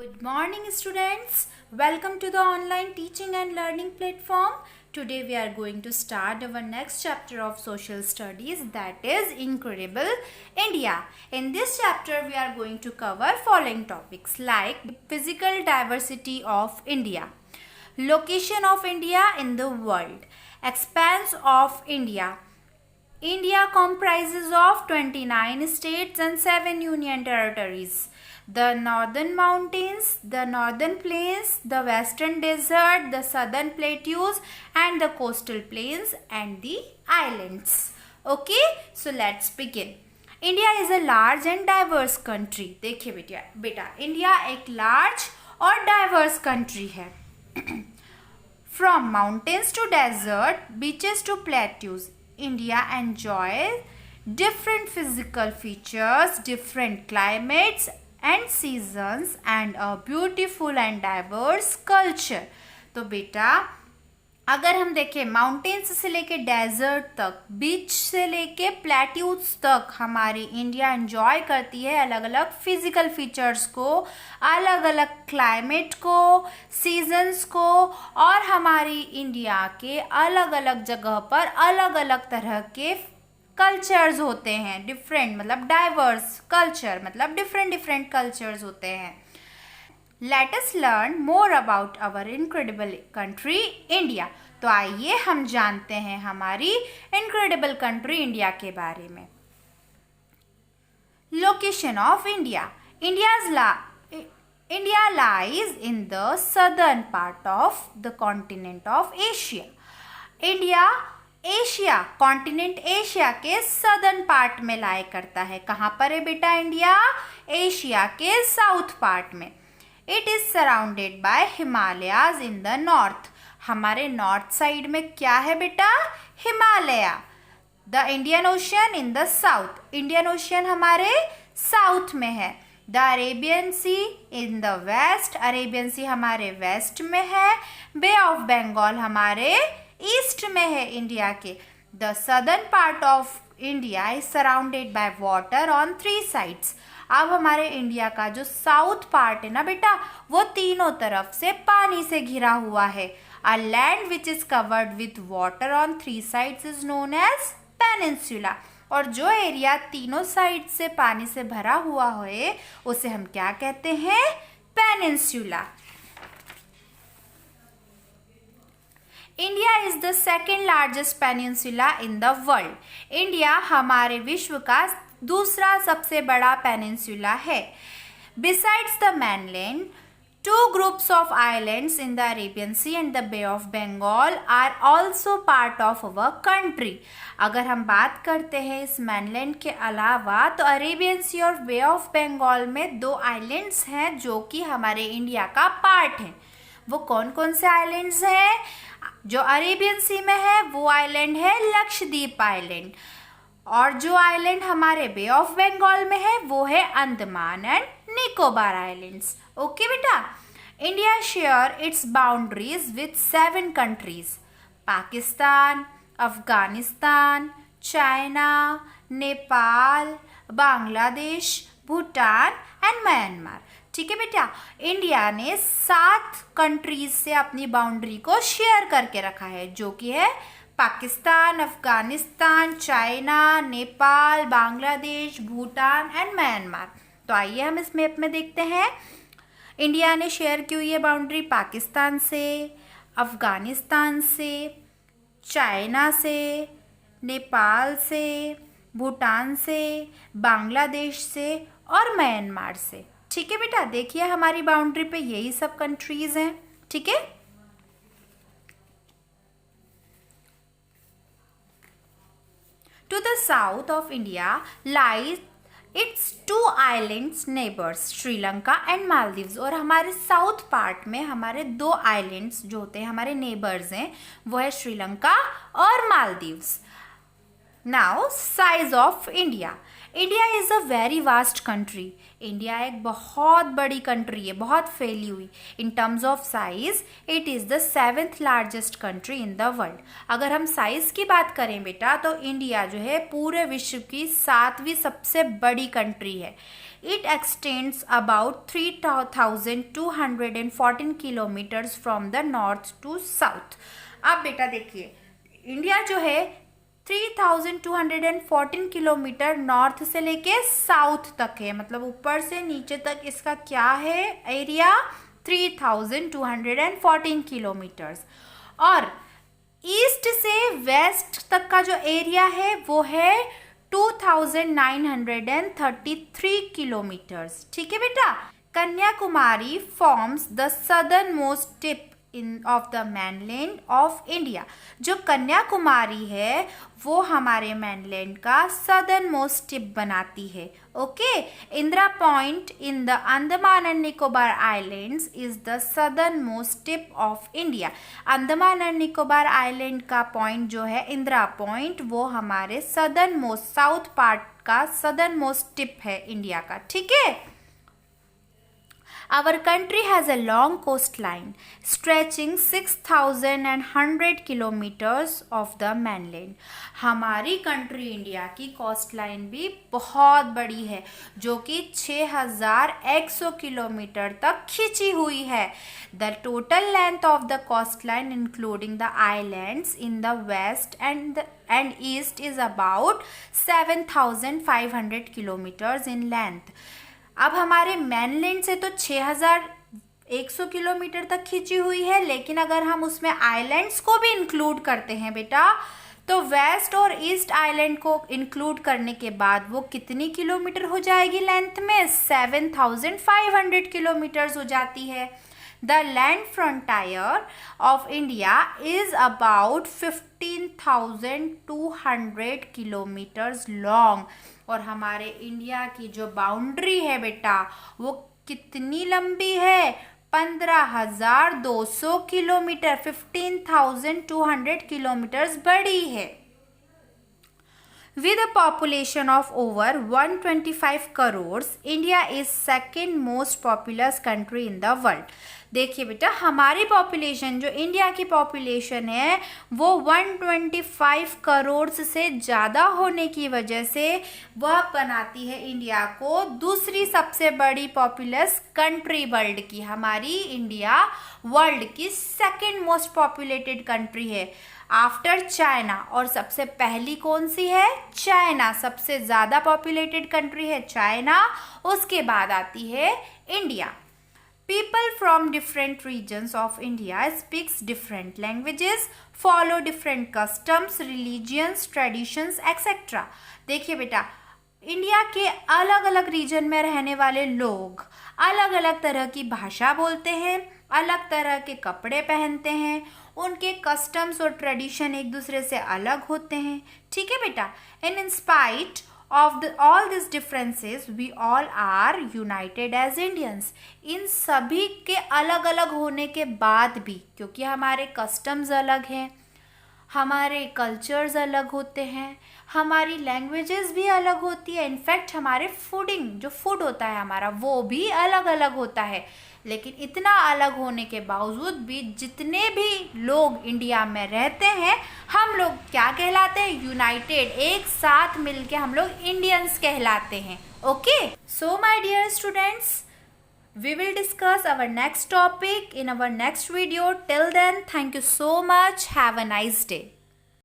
Good morning students. Welcome to the online teaching and learning platform. Today we are going to start our next chapter of social studies, that is Incredible India. In this chapter we are going to cover following topics like physical diversity of India, location of India in the world, expanse of India. India comprises of 29 states and 7 union territories. The northern mountains, the northern plains, the western desert, the southern plateaus and the coastal plains and the islands. Okay, so let's begin. India is a large and diverse country. देखिए बेटा India एक large और diverse country है. From mountains to desert, beaches to plateaus, India enjoys different physical features, different climates and seasons and a beautiful and diverse culture. तो बेटा अगर हम देखें माउंटेन्स से लेके डेजर्ट तक, बीच से लेके प्लेट्यूज तक हमारी इंडिया एंजॉय करती है अलग अलग फिजिकल फीचर्स को, अलग अलग क्लाइमेट को, सीजन्स को, और हमारी इंडिया के अलग अलग जगह पर अलग अलग तरह के कल्चर्स होते हैं. डिफरेंट मतलब डाइवर्स कल्चर मतलब डिफरेंट कल्चर्स होते हैं. Let us learn more about our incredible country India. तो आइए हम जानते हैं हमारी incredible country इंडिया के बारे में. Location of India. India lies in the southern part of the continent of Asia. India Asia continent Asia के सदर्न पार्ट में लाई करता है. कहाँ पर है बेटा इंडिया? एशिया के साउथ पार्ट में. It is surrounded by Himalayas in the north. हमारे नॉर्थ साइड में क्या है बेटा? Himalaya. The Indian Ocean in the south. Indian Ocean हमारे साउथ में है. The Arabian Sea in the west. Arabian Sea हमारे वेस्ट में है. बे ऑफ बंगाल हमारे ईस्ट में है इंडिया के. The southern part of India is surrounded by water on 3 sides. अब हमारे इंडिया का जो साउथ पार्ट है ना बेटा, वो तीनों तरफ से पानी से घिरा हुआ है. A land which is covered with water on 3 sides is known as peninsula. और जो एरिया तीनों साइड से पानी से भरा हुआ है उसे हम क्या कहते हैं? Peninsula. India is the second largest peninsula in the world. India हमारे विश्व का दूसरा सबसे बड़ा पेनिनसुला है. Besides the mainland, 2 groups of islands in the Arabian Sea and the Bay of Bengal are also part of our country. अगर हम बात करते हैं इस mainland के अलावा तो अरेबियन सी और बे ऑफ बंगाल में 2 आइलैंड्स हैं जो कि हमारे इंडिया का पार्ट हैं. वो कौन कौन से आइलैंड्स हैं? जो अरेबियन सी में है वो आइलैंड है लक्षद्वीप आइलैंड, और जो आइलैंड हमारे बे ऑफ बंगाल में है वो है Andaman and Nicobar islands. Okay बेटा. India share its boundaries with 7 countries: Pakistan, Afghanistan, China, Nepal, Bangladesh, Bhutan and Myanmar. ठीक है बेटा. इंडिया ने 7 कंट्रीज से अपनी बाउंड्री को शेयर करके रखा है, जो कि है Pakistan, Afghanistan, China, Nepal, Bangladesh, Bhutan and Myanmar. तो आइए हम इस मैप में देखते हैं. इंडिया ने शेयर की हुई है बाउंड्री पाकिस्तान से, अफगानिस्तान से, चाइना से, नेपाल से, भूटान से, बांग्लादेश से और म्यांमार से. ठीक है बेटा. देखिए हमारी बाउंड्री पे यही सब कंट्रीज हैं. ठीक है. To the south of India lies its 2 islands neighbors, Sri Lanka and Maldives. और हमारे साउथ पार्ट में हमारे 2 आइलैंड्स जो होते हैं हमारे नेबर्स हैं, वो है श्रीलंका और Maldives. Now size of India. India is a very vast country. India एक बहुत बड़ी कंट्री है, बहुत फैली हुई। In terms of size it is the 7th largest country in the world. अगर हम साइज़ की बात करें बेटा तो इंडिया जो है पूरे विश्व की 7वीं सबसे बड़ी कंट्री है। It extends about 3214 kilometres from the north to south. अब बेटा देखिए, इंडिया जो है 3214 किलोमीटर नॉर्थ से लेके साउथ तक है, मतलब ऊपर से नीचे तक इसका क्या है एरिया, 3214 किलोमीटर्स। और ईस्ट से वेस्ट तक का जो एरिया है वो है 2933 किलोमीटर्स। ठीक है बेटा। Kanyakumari forms the southern most tip of the mainland of India. जो कन्याकुमारी है वो हमारे mainland का सदर्न मोस्ट टिप बनाती है। Okay, Indira point in the Andaman and Nicobar islands is the southern most tip of India. Andaman and Nicobar island का पॉइंट जो है इंदिरा पॉइंट, वो हमारे सदर्न मोस्ट साउथ पार्ट का सदर्न मोस्ट टिप है इंडिया का। ठीक है। Our country has a long coastline stretching 6,100 kilometers of the mainland. हमारी कंट्री इंडिया की कोस्ट लाइन भी बहुत बड़ी है जो कि 6,100 किलोमीटर तक खिंची हुई है। The total length of the coastline including the islands in the west and east is about 7,500 kilometers in length. अब हमारे mainland से तो 6,100 किलोमीटर तक खींची हुई है, लेकिन अगर हम उसमें आइलैंड्स को भी इंक्लूड करते हैं बेटा तो वेस्ट और ईस्ट आइलैंड को इंक्लूड करने के बाद वो कितनी किलोमीटर हो जाएगी लेंथ में, 7,500 किलोमीटर्स हो जाती है। The land frontier of India is about 15,200 kilometres long. और हमारे इंडिया की जो बाउंड्री है बेटा वो कितनी लंबी है, 15,200 किलोमीटर, 15,200 किलोमीटर्स बड़ी है। With a population of over 125 crores, India is second most populous country in the world. देखिए बेटा, हमारी पॉपुलेशन जो इंडिया की पॉपुलेशन है वो 125 करोड़ से ज़्यादा होने की वजह से वह बनाती है इंडिया को दूसरी सबसे बड़ी पॉपुलस कंट्री वर्ल्ड की। हमारी इंडिया वर्ल्ड की सेकंड मोस्ट पॉपुलेटेड कंट्री है आफ्टर चाइना। और सबसे पहली कौन सी है, चाइना। सबसे ज़्यादा पॉपुलेटेड कंट्री है चाइना, उसके बाद आती है India. People from different regions of India speaks different languages, follow different customs, religions, traditions, etc. देखिए बेटा, इंडिया के अलग अलग रीजन में रहने वाले लोग अलग अलग तरह की भाषा बोलते हैं, अलग तरह के कपड़े पहनते हैं, उनके कस्टम्स और ट्रेडिशन एक दूसरे से अलग होते हैं। ठीक है बेटा। And in spite of all these differences we all are united as Indians. इन सभी के अलग अलग होने के बाद भी, क्योंकि हमारे कस्टम्स अलग हैं, हमारे कल्चर्स अलग होते हैं, हमारी लैंग्वेजेस भी अलग होती है, इनफैक्ट हमारे फूडिंग जो फूड होता है हमारा वो भी अलग अलग होता है। लेकिन इतना अलग होने के बावजूद भी जितने भी लोग इंडिया में रहते हैं हम लोग क्या कहलाते हैं, यूनाइटेड, एक साथ मिलके हम लोग इंडियंस कहलाते हैं। Okay, so my dear students, we will discuss our next topic in our next video. Till then, thank you so much. Have a nice day.